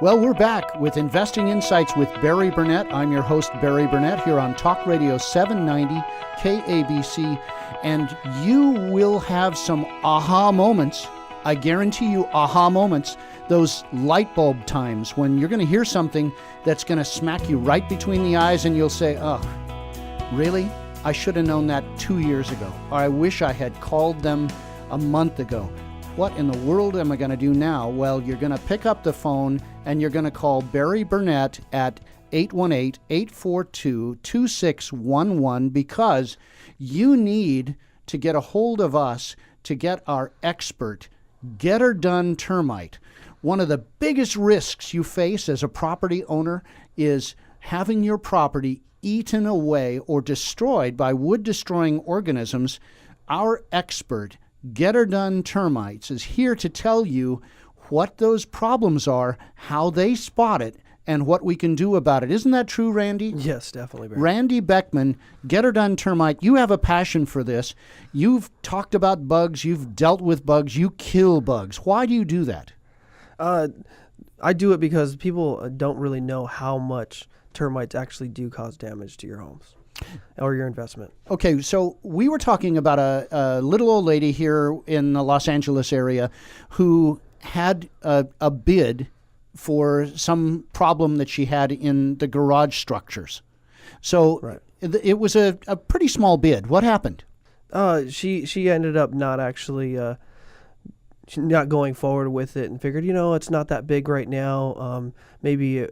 Well, we're back with Investing Insights with Barry Burnett. I'm your host, Barry Burnett, here on Talk Radio 790 KABC, and you will have some aha moments. I guarantee you aha moments, those light bulb times when you're going to hear something that's going to smack you right between the eyes and you'll say, oh, really? I should have known that 2 years ago. Or I wish I had called them a month ago. What in the world am I going to do now? Well, you're going to pick up the phone and you're going to call Barry Burnett at 818-842-2611 because you need to get a hold of us to get our expert, Get Her Done Termite. One of the biggest risks you face as a property owner is having your property eaten away or destroyed by wood-destroying organisms. Our expert, Get Her Done Termites, is here to tell you what those problems are, how they spot it, and what we can do about it. Isn't that true, Randy? Yes, definitely, Barry. Randy Beckmann, Get Her Done Termite, you have a passion for this. You've talked about bugs, you've dealt with bugs, you kill bugs. Why do you do that? I do it because people don't really know how much termites actually do cause damage to your homes or your investment. Okay, so we were talking about a little old lady here in the Los Angeles area who had a bid for some problem that she had in the garage structures. So Right. It was a pretty small bid. What happened? She ended up not actually not going forward with it and figured, it's not that big right now. Maybe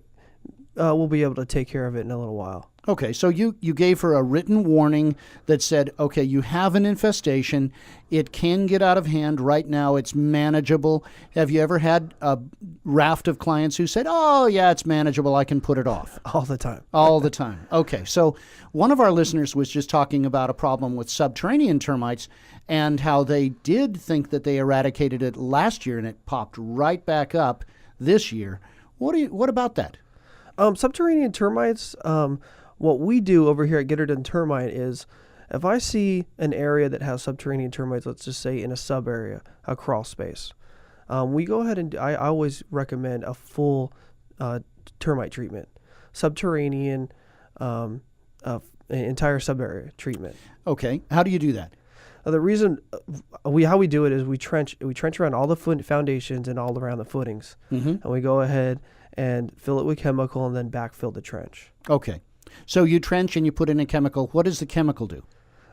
we'll be able to take care of it in a little while. Okay, so you gave her a written warning that said, okay, you have an infestation. It can get out of hand. Right now, it's manageable. Have you ever had a raft of clients who said, oh, yeah, it's manageable. I can put it off? All the time. All the time. Okay, so one of our listeners was just talking about a problem with subterranean termites and how they did think that they eradicated it last year and it popped right back up this year. What about that? Subterranean termites, what we do over here at Get Her Done Termite is if I see an area that has subterranean termites, let's just say in a sub area, a crawl space, we go ahead and I always recommend a full termite treatment, subterranean, entire sub area treatment. Okay, how do you do that? The reason how we do it is we trench around all the foundations and all around the footings, and we go ahead and fill it with chemical and then backfill the trench. Okay. So you trench and you put in a chemical. What does the chemical do?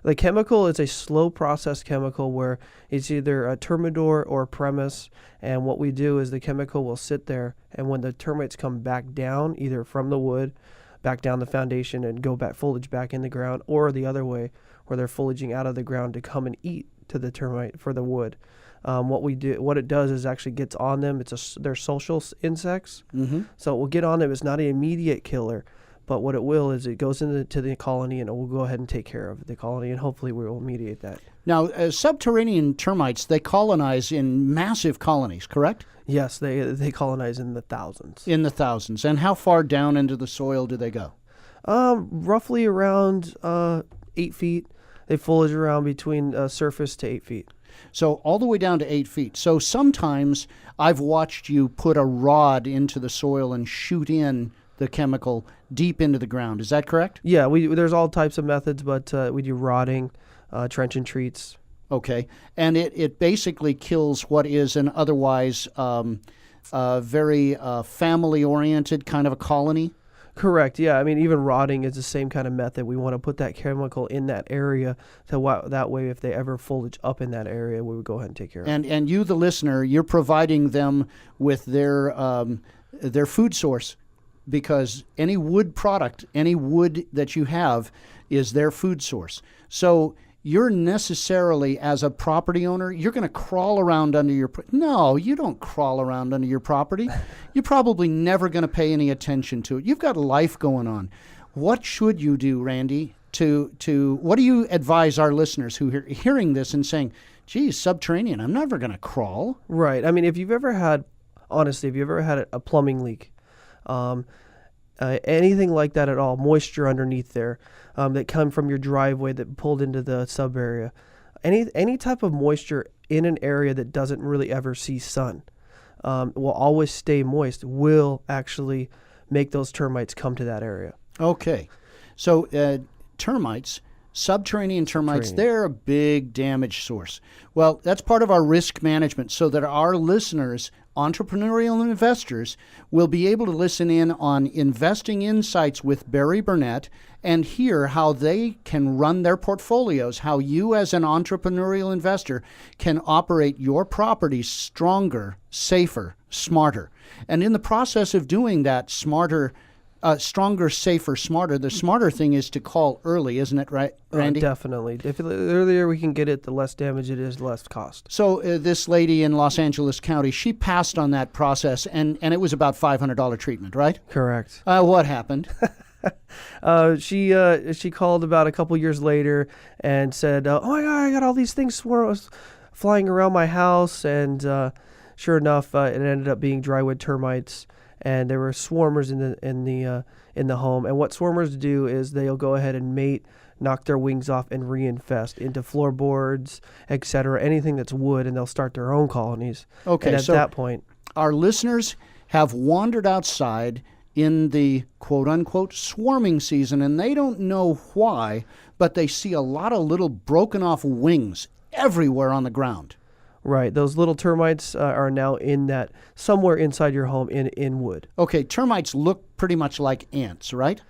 The chemical is a slow process chemical where it's either a termidor or a premise. And what we do is the chemical will sit there, and when the termites come back down, either from the wood, back down the foundation and go back foliage back in the ground, or the other way where they're foraging out of the ground to come and eat to the termite for the wood. What it does is actually gets on them. They're social insects, so it will get on them. It's not an immediate killer. But what it will is it goes into the colony and it will go ahead and take care of the colony, and hopefully we will mediate that. Now, subterranean termites, they colonize in massive colonies, correct? Yes, they colonize in the thousands. In the thousands. And how far down into the soil do they go? Roughly around 8 feet. They forage around between surface to 8 feet. So all the way down to 8 feet. So sometimes I've watched you put a rod into the soil and shoot in the chemical deep into the ground. Is that correct? Yeah, there's all types of methods, but we do rodding, trench and treats. Okay. And it basically kills what is an otherwise very family-oriented kind of a colony? Correct, yeah. I mean, even rodding is the same kind of method. We want to put that chemical in that area that way if they ever foliage up in that area, we would go ahead and take care of it. And you, the listener, you're providing them with their food source, because any wood product, any wood that you have is their food source. So you're necessarily, as a property owner, you're going to crawl around under your... No, you don't crawl around under your property. You're probably never going to pay any attention to it. You've got life going on. What should you do, Randy, what do you advise our listeners who are hearing this and saying, geez, subterranean, I'm never going to crawl? Right. I mean, if you've ever had a plumbing leak, anything like that at all, moisture underneath there, that come from your driveway that pulled into the sub area, any type of moisture in an area that doesn't really ever see sun, will always stay moist will actually make those termites come to that area. Okay. So termites, subterranean termites, they're a big damage source. Well, that's part of our risk management so that our listeners, entrepreneurial investors, will be able to listen in on Investing Insights with Barry Burnett and hear how they can run their portfolios, how you as an entrepreneurial investor can operate your properties stronger, safer, smarter. And in the process of doing that, stronger, safer, smarter, the smarter thing is to call early, isn't it, right, Randy? Definitely. If the earlier we can get it, the less damage it is, less cost. So this lady in Los Angeles County, she passed on that process, and it was about $500 treatment, right? Correct. What happened? She called about a couple years later and said, "Oh my God, I got all these things flying around my house," and sure enough, it ended up being drywood termites, and there were swarmers in the home. And what swarmers do is they'll go ahead and mate, knock their wings off, and reinfest into floorboards, etc., anything that's wood, and they'll start their own colonies. Okay, and at that point, our listeners have wandered outside in the quote-unquote swarming season, and they don't know why, but they see a lot of little broken-off wings everywhere on the ground. Right. Those little termites are now somewhere inside your home in wood. Okay, termites look pretty much like ants, right?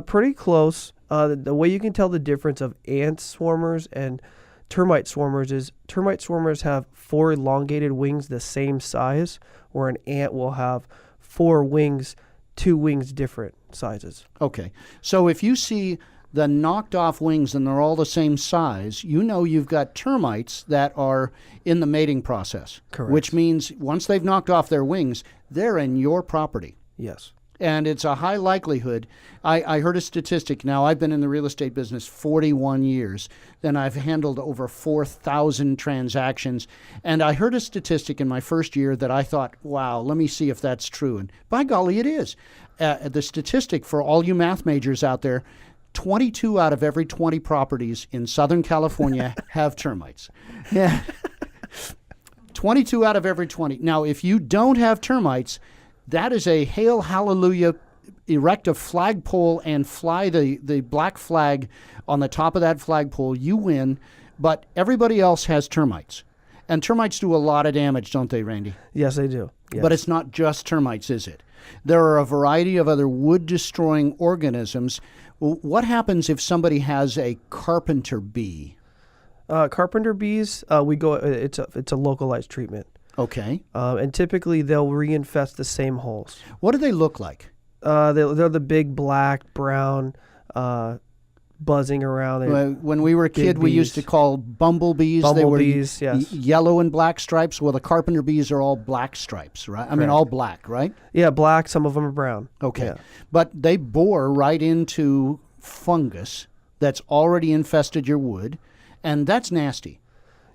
Pretty close. The way you can tell the difference of ant swarmers and termite swarmers is termite swarmers have 4 elongated wings the same size, where an ant will have 4 wings, 2 wings different sizes. Okay. So if you see the knocked off wings and they're all the same size, you know you've got termites that are in the mating process. Correct. Which means once they've knocked off their wings, they're in your property. Yes. And it's a high likelihood. I heard a statistic. Now, I've been in the real estate business 41 years. Then I've handled over 4,000 transactions. And I heard a statistic in my first year that I thought, wow, let me see if that's true. And by golly, it is. The statistic for all you math majors out there, 22 out of every 20 properties in Southern California have termites. Yeah. 22 out of every 20. Now, if you don't have termites, that is a hail hallelujah, erect a flagpole and fly the black flag on the top of that flagpole. You win, but everybody else has termites. And termites do a lot of damage, don't they, Randy? Yes, they do. Yes. But it's not just termites, is it? There are a variety of other wood-destroying organisms. What happens if somebody has a carpenter bee? Carpenter bees, it's a localized treatment. Okay. And typically they'll reinfest the same holes. What do they look like? They're the big black, brown, buzzing around. When we were a kid, we used to call bumblebees. Bumblebees, they were yes. Yellow and black stripes. Well, the carpenter bees are all black stripes, right? Correct. I mean, all black, right? Yeah, black. Some of them are brown. Okay. Yeah. But they bore right into fungus that's already infested your wood, and that's nasty.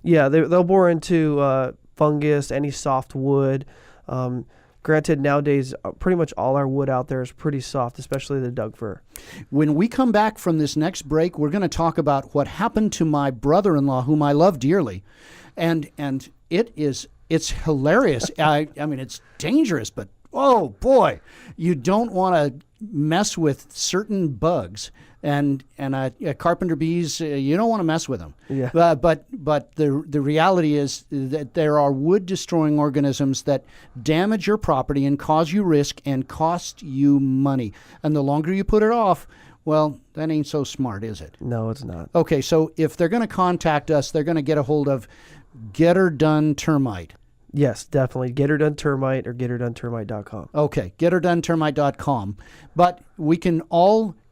Yeah, they'll bore into fungus, any soft wood. Granted, nowadays, pretty much all our wood out there is pretty soft, especially the Doug fir. When we come back from this next break, we're going to talk about what happened to my brother-in-law, whom I love dearly, and it's hilarious. I mean, it's dangerous, but oh boy, you don't want to mess with certain bugs. And carpenter bees, you don't want to mess with them. Yeah. But the reality is that there are wood-destroying organisms that damage your property and cause you risk and cost you money. And the longer you put it off, well, that ain't so smart, is it? No, it's not. Okay, so if they're going to contact us, they're going to get a hold of Get Her Done Termite. Yes, definitely. Get Her Done Termite or GetHerDoneTermite.com. Okay, GetHerDoneTermite.com. But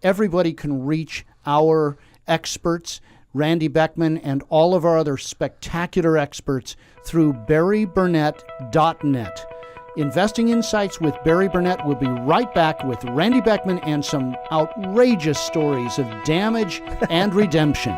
everybody can reach our experts, Randy Beckmann, and all of our other spectacular experts through BarryBurnett.net. Investing Insights with Barry Burnett will be right back with Randy Beckmann and some outrageous stories of damage and redemption.